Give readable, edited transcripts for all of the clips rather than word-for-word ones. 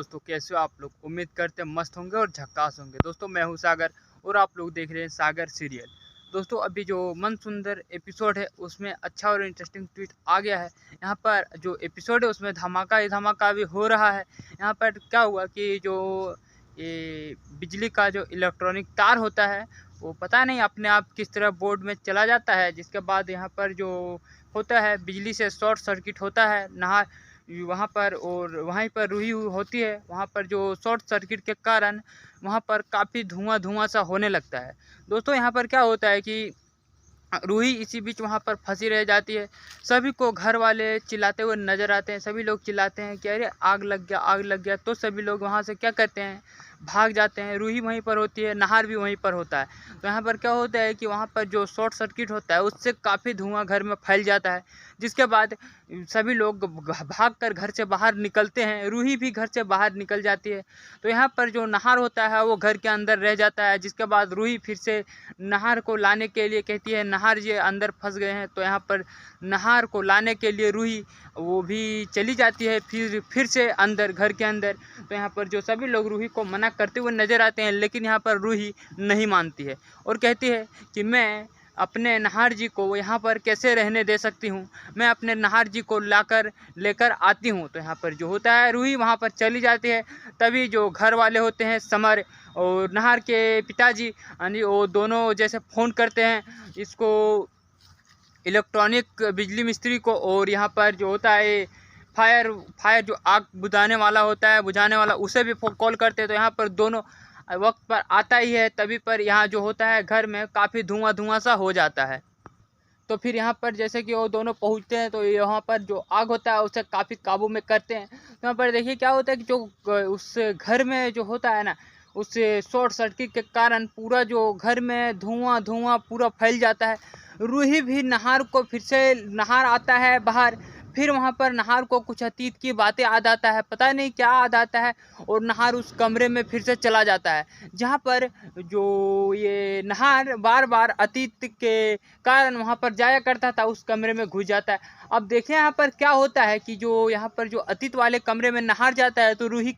दोस्तों, कैसे हो आप लोग। उम्मीद करते हैं मस्त होंगे और झक्कास होंगे। दोस्तों मैं हूं सागर और आप लोग देख रहे हैं सागर सीरियल। दोस्तों अभी जो मन सुंदर एपिसोड है उसमें अच्छा और इंटरेस्टिंग ट्वीट आ गया है। यहाँ पर जो एपिसोड है उसमें धमाका ही धमाका भी हो रहा है। यहाँ पर क्या हुआ कि जो ये बिजली का जो इलेक्ट्रॉनिक तार होता है वो पता नहीं अपने आप किस तरह बोर्ड में चला जाता है, जिसके बाद यहाँ पर जो होता है बिजली से शॉर्ट सर्किट होता है नहा वहाँ पर, और वहीं पर रूही होती है। वहाँ पर जो शॉर्ट सर्किट के कारण वहाँ पर काफ़ी धुआं धुआं सा होने लगता है। दोस्तों यहाँ पर क्या होता है कि रूही इसी बीच वहाँ पर फंसी रह जाती है। सभी को घर वाले चिल्लाते हुए नजर आते हैं। सभी लोग चिल्लाते हैं कि अरे आग लग गया, आग लग गया। तो सभी लोग वहाँ से क्या करते हैं, भाग जाते हैं। रूही वहीं पर होती है, नहार भी वहीं पर होता है। तो यहाँ पर क्या होता है कि वहाँ पर जो शॉर्ट सर्किट होता है उससे काफ़ी धुआं घर में फैल जाता है, जिसके बाद सभी लोग भाग कर घर से बाहर निकलते हैं। रूही भी घर से बाहर निकल जाती है। तो यहाँ पर जो नहार होता है वो घर के अंदर रह जाता है, जिसके बाद रूही फिर से नहार को लाने के लिए कहती है नहार जी अंदर फंस गए हैं। तो यहाँ पर नहार को लाने के लिए रूही वो भी चली जाती है फिर से अंदर, घर के अंदर। तो यहाँ पर जो सभी लोग रूही को मना करते हुए नजर आते हैं, लेकिन यहाँ पर रूही नहीं मानती है और कहती है कि मैं अपने नहार जी को यहाँ पर कैसे रहने दे सकती हूँ, मैं अपने नहार जी को लेकर आती हूँ। तो यहाँ पर जो होता है रूही वहाँ पर चली जाती है। तभी जो घर वाले होते हैं समर और नहार के पिताजी यानी वो दोनों जैसे फ़ोन करते हैं इसको इलेक्ट्रॉनिक बिजली मिस्त्री को, और यहाँ पर जो होता है फायर जो आग बुझाने वाला होता है, बुझाने वाला, उसे भी कॉल करते हैं। तो यहाँ पर दोनों वक्त पर आता ही है। तभी पर यहाँ जो होता है घर में काफ़ी धुआं धुआं सा हो जाता है। तो फिर यहाँ पर जैसे कि वो दोनों पहुँचते हैं तो यहाँ पर जो आग होता है उसे काफ़ी काबू में करते हैं। तो यहाँ पर देखिए क्या होता है कि जो उस घर में जो होता है ना, उस शॉर्ट सर्किट के कारण पूरा जो घर में धुआं धुआं पूरा फैल जाता है। रूही भी नहार को फिर से, नहार आता है बाहर, फिर वहाँ पर नहार को कुछ अतीत की बातें याद आता है, पता नहीं क्या याद आता है, और नहार उस कमरे में फिर से चला जाता है जहाँ पर जो ये नहार बार बार अतीत के कारण वहाँ पर जाया करता था, उस कमरे में घुस जाता है। अब देखें यहाँ पर क्या होता है कि जो यहाँ पर जो अतीत वाले कमरे में नहार जाता है तो रूही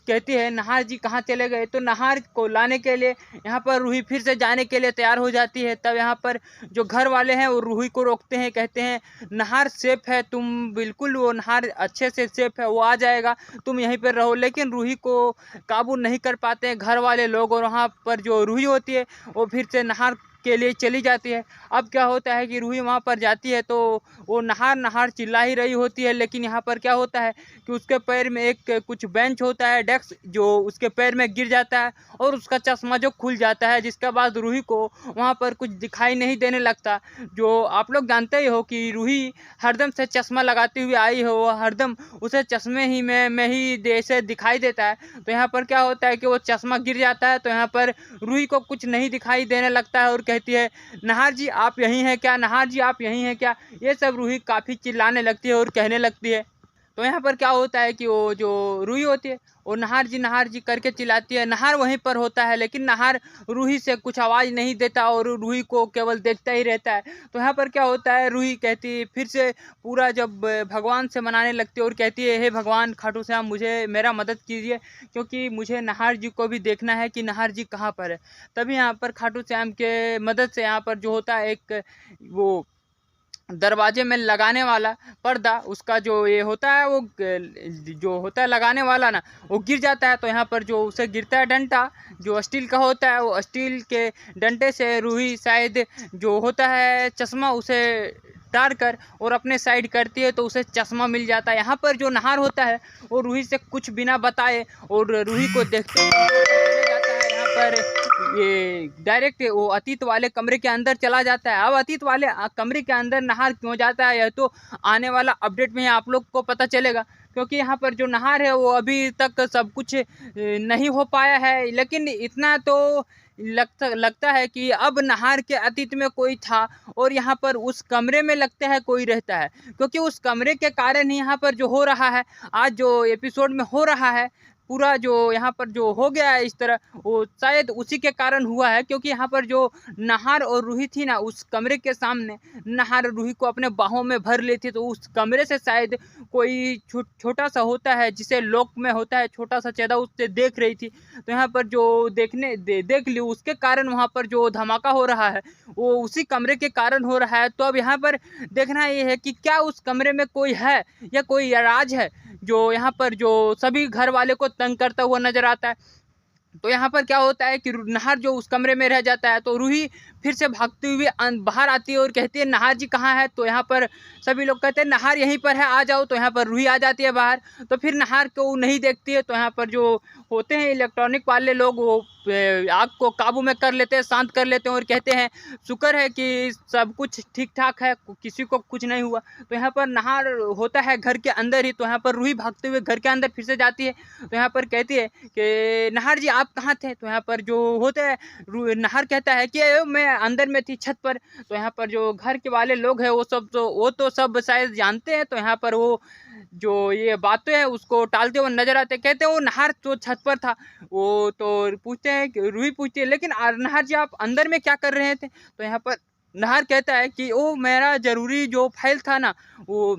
कहती है नहार जी कहाँ चले गए। तो नहार को लाने के लिए यहाँ पर रूही फिर से जाने के लिए तैयार हो जाती है। तब यहाँ पर जो घर वाले हैं वो रूही को रोकते हैं, कहते हैं नहार सेफ है, तुम बिल्कुल, वो नहार अच्छे से सेफ है, वो आ जाएगा, तुम यहीं पर रहो। लेकिन रूही को काबू नहीं कर पाते हैं घर वाले लोग, और वहाँ पर जो रूही होती है वो फिर से नहार के लिए चली जाती है। अब क्या होता है कि रूही वहाँ पर जाती है तो वो नहार नहार चिल्ला ही रही होती है, लेकिन यहाँ पर क्या होता है कि उसके पैर में एक कुछ बेंच होता है, डेस्क, जो उसके पैर में गिर जाता है और उसका चश्मा जो खुल जाता है, जिसके बाद रूही को वहाँ पर कुछ दिखाई नहीं देने लगता। जो आप लोग जानते ही हो कि रूही हरदम से चश्मा लगाती हुई आई हो, हरदम उसे चश्मे ही में ही जैसे दिखाई देता है। तो यहाँ पर क्या होता है कि वो चश्मा गिर जाता है, तो यहाँ पर रूही को कुछ नहीं दिखाई देने लगता है और कहती है नहार जी आप यहीं हैं क्या, नहार जी आप यहीं हैं क्या। ये सब रूही काफ़ी चिल्लाने लगती है और कहने लगती है। तो यहाँ पर क्या होता है कि वो जो रूही होती है वो नहार जी करके चिल्लाती है। नहार वहीं पर होता है, लेकिन नहार रूही से कुछ आवाज़ नहीं देता और रूही को केवल देखता ही रहता है। तो यहाँ पर क्या होता है, रूही कहती फिर से पूरा जब भगवान से मनाने लगती है और कहती है हे भगवान खाटू श्याम, मुझे मेरा मदद कीजिए, क्योंकि मुझे नहार जी को भी देखना है कि नहार जी कहाँ पर है। तभी यहाँ पर खाटू श्याम के मदद से यहाँ पर जो होता है एक वो दरवाजे में लगाने वाला पर्दा, उसका जो ये होता है वो जो होता है लगाने वाला ना, वो गिर जाता है। तो यहाँ पर जो उसे गिरता है डंडा जो स्टील का होता है, वो स्टील के डंडे से रूही शायद जो होता है चश्मा उसे उतार कर और अपने साइड करती है, तो उसे चश्मा मिल जाता है। यहाँ पर जो नहार होता है वो रूही से कुछ बिना बताए और रूही को देखते ही चले जाता है। यहाँ पर ये डायरेक्ट वो अतीत वाले कमरे के अंदर चला जाता है। अब अतीत वाले कमरे के अंदर नहार क्यों जाता है, यह तो आने वाला अपडेट में आप लोग को पता चलेगा, क्योंकि यहाँ पर जो नहार है वो अभी तक सब कुछ नहीं हो पाया है। लेकिन इतना तो लगता है कि अब नहार के अतीत में कोई था और यहाँ पर उस कमरे में लगता है कोई रहता है, क्योंकि उस कमरे के कारण ही यहाँ पर जो हो रहा है, आज जो एपिसोड में हो रहा है, पूरा जो यहाँ पर जो हो गया है इस तरह, वो शायद उसी के कारण हुआ है, क्योंकि यहाँ पर जो नाहर और रूही थी ना, उस कमरे के सामने नाहर रूही को अपने बाहों में भर ली थी, तो उस कमरे से शायद कोई छोटा सा होता है जिसे लॉक में होता है छोटा सा छेदा, उससे देख रही थी। तो यहाँ पर जो देख ली, उसके कारण वहाँ पर जो धमाका हो रहा है वो उसी कमरे के कारण हो रहा है। तो अब यहाँ पर देखना ये है कि क्या उस कमरे में कोई है या कोई राज है जो यहाँ पर जो सभी घर वाले को तंग करता हुआ नजर आता है। तो यहाँ पर क्या होता है कि नाहर जो उस कमरे में रह जाता है, तो रूही फिर से भागते हुए बाहर आती है और कहती है नाहर जी कहाँ है। तो यहाँ पर सभी लोग कहते हैं नाहर यहीं पर है, आ जाओ। तो यहाँ पर रूही आ जाती है बाहर, तो फिर नाहर को नहीं देखती है। तो यहाँ पर जो होते हैं इलेक्ट्रॉनिक वाले लोग, वो आग को काबू में कर लेते हैं, शांत कर लेते हैं और कहते हैं शुक्र है कि सब कुछ ठीक ठाक है, किसी को कुछ नहीं हुआ। तो यहाँ पर नाहर होता है घर के अंदर ही। तो यहाँ पर रूही भागते हुए घर के अंदर फिर से जाती है। तो यहाँ पर कहती है कि नाहर जी आप कहाँ थे। तो यहाँ पर जो होते हैं नाहर कहता है कि मैं अंदर में थी छत पर। तो यहाँ पर जो घर के वाले लोग हैं वो तो सब शायद जानते हैं। तो यहाँ पर वो जो ये बातें हैं उसको टालते हुए नजर आते, कहते हैं वो नाहर तो छत पर था। वो तो पूछते हैं कि रूही पूछती है लेकिन नाहर जी आप अंदर में क्या कर रहे थे। तो यहाँ पर नाहर कहता है कि वो मेरा ज़रूरी जो फाइल था ना, वो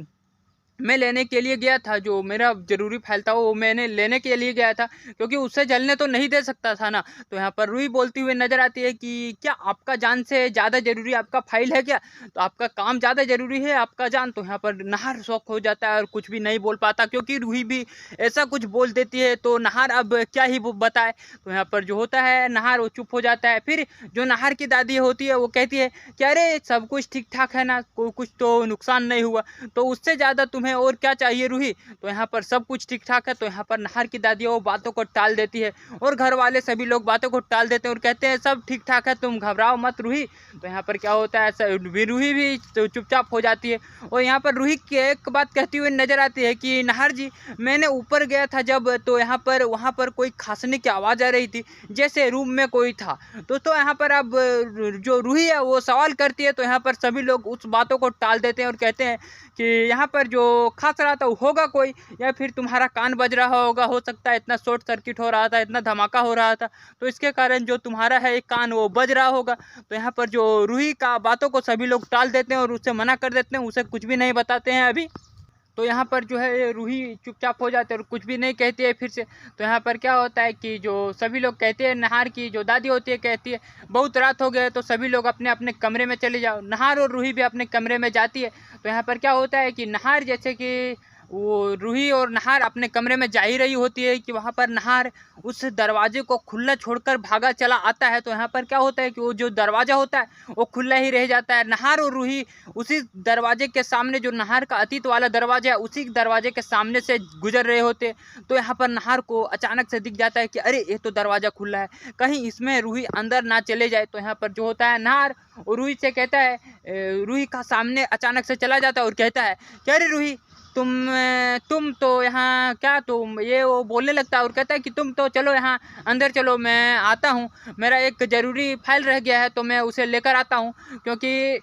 मैं लेने के लिए गया था। जो मेरा ज़रूरी फाइल था वो मैंने लेने के लिए गया था, क्योंकि उससे जलने तो नहीं दे सकता था ना। तो यहाँ पर रूही बोलती हुई नज़र आती है कि क्या आपका जान से ज़्यादा ज़रूरी आपका फाइल है क्या, तो आपका काम ज़्यादा ज़रूरी है आपका जान। तो यहाँ पर नाहर शौक हो जाता है और कुछ भी नहीं बोल पाता, क्योंकि रूही भी ऐसा कुछ बोल देती है। तो नाहर अब क्या ही बताए। तो यहाँ पर जो होता है नाहर वो चुप हो जाता है। फिर जो नाहर की दादी होती है वो कहती है कि अरे सब कुछ ठीक ठाक है ना, कुछ तो नुकसान नहीं हुआ, तो उससे ज़्यादा तुम्हें और क्या चाहिए रूही। तो यहाँ पर सब कुछ ठीक ठाक है। तो यहाँ पर नाहर की दादी वो बातों को टाल देती है और घर वाले सभी लोग बातों को टाल देते हैं और कहते हैं सब ठीक ठाक है, तुम घबराओ मत रूही। तो यहाँ पर क्या होता है रूही भी चुपचाप हो जाती है। और यहाँ पर रूही की एक बात कहती हुई नजर आती है कि नाहर जी मैंने ऊपर गया था जब, तो यहाँ पर वहाँ पर कोई खांसने की आवाज़ आ रही थी जैसे रूम में कोई था। तो यहाँ पर अब जो रूही है वो सवाल करती है। तो यहाँ पर सभी लोग उस बातों को टाल देते हैं और कहते हैं कि यहाँ पर जो खास रहा था होगा कोई, या फिर तुम्हारा कान बज रहा होगा, हो सकता है इतना शॉर्ट सर्किट हो रहा था, इतना धमाका हो रहा था, तो इसके कारण जो तुम्हारा है एक कान वो बज रहा होगा। तो यहाँ पर जो रूही का बातों को सभी लोग टाल देते हैं और उससे मना कर देते हैं, उसे कुछ भी नहीं बताते हैं अभी। तो यहाँ पर जो है रूही चुपचाप हो जाते हैं और कुछ भी नहीं कहती है फिर से। तो यहाँ पर क्या होता है कि जो सभी लोग कहते हैं, नाहर की जो दादी होती है कहती है बहुत रात हो गए, तो सभी लोग अपने अपने कमरे में चले जाओ। नाहर और रूही भी अपने कमरे में जाती है। तो यहाँ पर क्या होता है कि नाहर जैसे कि वो रूही और नाहर अपने कमरे में जा ही रही होती है कि वहाँ पर नाहर उस दरवाजे को खुला छोड़कर भागा चला आता है। तो यहाँ पर क्या होता है कि वो जो दरवाज़ा होता है वो खुला ही रह जाता है। नाहर और रूही उसी दरवाजे के सामने, जो नाहर का अतीत वाला दरवाजा है, उसी दरवाजे के सामने से गुजर रहे होते। तो यहाँ पर नाहर को अचानक से दिख जाता है कि अरे ये तो दरवाज़ा खुला है, कहीं इसमें रूही अंदर ना चले जाए। तो यहाँ पर जो होता है नाहर और रूही से कहता है, रूही का सामने अचानक से चला जाता है और कहता है कि अरे रूही तुम तो यहाँ क्या, तुम ये वो बोलने लगता है और कहता है कि तुम तो चलो यहाँ अंदर चलो, मैं आता हूँ, मेरा एक ज़रूरी फाइल रह गया है तो मैं उसे लेकर आता हूँ, क्योंकि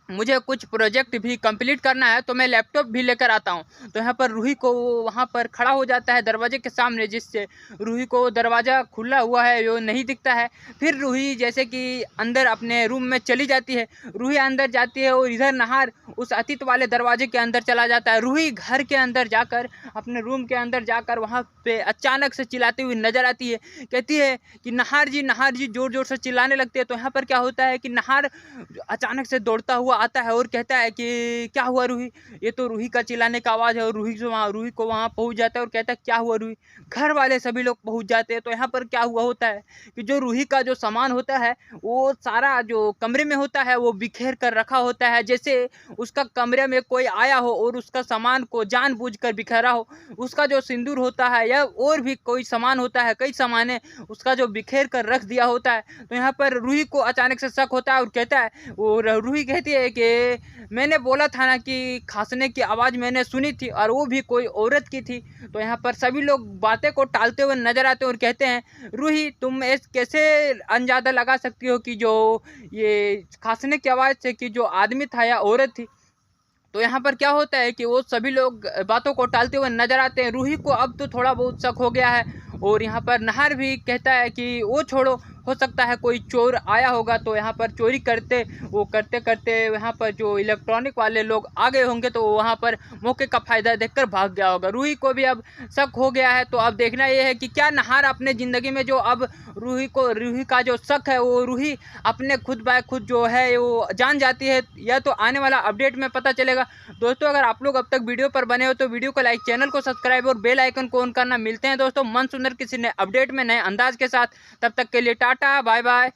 मुझे कुछ प्रोजेक्ट भी कंप्लीट करना है, तो मैं लैपटॉप भी लेकर आता हूँ। तो यहाँ पर रूही को वहाँ पर खड़ा हो जाता है दरवाजे के सामने, जिससे रूही को दरवाज़ा खुला हुआ है वो नहीं दिखता है। फिर रूही जैसे कि अंदर अपने रूम में चली जाती है। रूही अंदर जाती है और इधर नाहर उस अतीत वाले दरवाजे के अंदर चला जाता है। रूही घर के अंदर जाकर, अपने रूम के अंदर जाकर वहाँ पे अचानक से चिल्लाती हुई नजर आती है। कहती है कि नाहर जी ज़ोर ज़ोर से चिल्लाने लगती है। तो यहाँ पर क्या होता है कि नाहर अचानक से दौड़ता हुआ आता है और कहता है कि क्या हुआ रूही, ये तो रूही का चिल्लाने का आवाज़ है। और रूही को वहाँ पहुँच जाता है और कहता है क्या हुआ रूही। घर वाले सभी लोग पहुँच जाते हैं। तो यहाँ पर क्या हुआ होता है कि जो रूही का जो सामान होता है वो सारा जो कमरे में होता है वो बिखेर कर रखा होता है, जैसे उसका कमरे में कोई आया हो और उसका सामान को जानबूझकर बिखेरा हो। उसका जो सिंदूर होता है या और भी कोई सामान होता है, कई सामान है, उसका जो बिखेर कर रख दिया होता है। तो यहाँ पर रूही को अचानक से शक होता है और कहता है, वो रूही कहती है कि मैंने बोला था ना कि खांसने की आवाज़ मैंने सुनी थी और वो भी कोई औरत की थी। तो यहाँ पर सभी लोग बातें को टालते हुए नजर आते हैं और कहते हैं रूही तुम कैसे अंदाजा लगा सकती हो कि जो ये खांसने की आवाज़ से कि जो आदमी था या औरत थी। तो यहाँ पर क्या होता है कि वो सभी लोग बातों को टालते हुए नजर आते हैं। रूही को अब तो थोड़ा बहुत शक हो गया है और यहाँ पर नाहर भी कहता है कि वो छोड़ो, हो सकता है कोई चोर आया होगा, तो यहाँ पर चोरी करते करते यहाँ पर जो इलेक्ट्रॉनिक वाले लोग आ गए होंगे, तो वहाँ पर मौके का फ़ायदा देखकर भाग गया होगा। रूही को भी अब शक हो गया है। तो अब देखना ये है कि क्या नाहर अपने ज़िंदगी में जो अब रूही का जो शक है वो रूही अपने खुद बाय खुद जो है वो जान जाती है, या तो आने वाला अपडेट में पता चलेगा। दोस्तों अगर आप लोग अब तक वीडियो पर बने हो तो वीडियो को लाइक, चैनल को सब्सक्राइब और बेल आइकन को ऑन करना। मिलते हैं दोस्तों मन सुंदर किसी नए अपडेट में नए अंदाज के साथ। तब तक के लिए टाटा बाय बाय।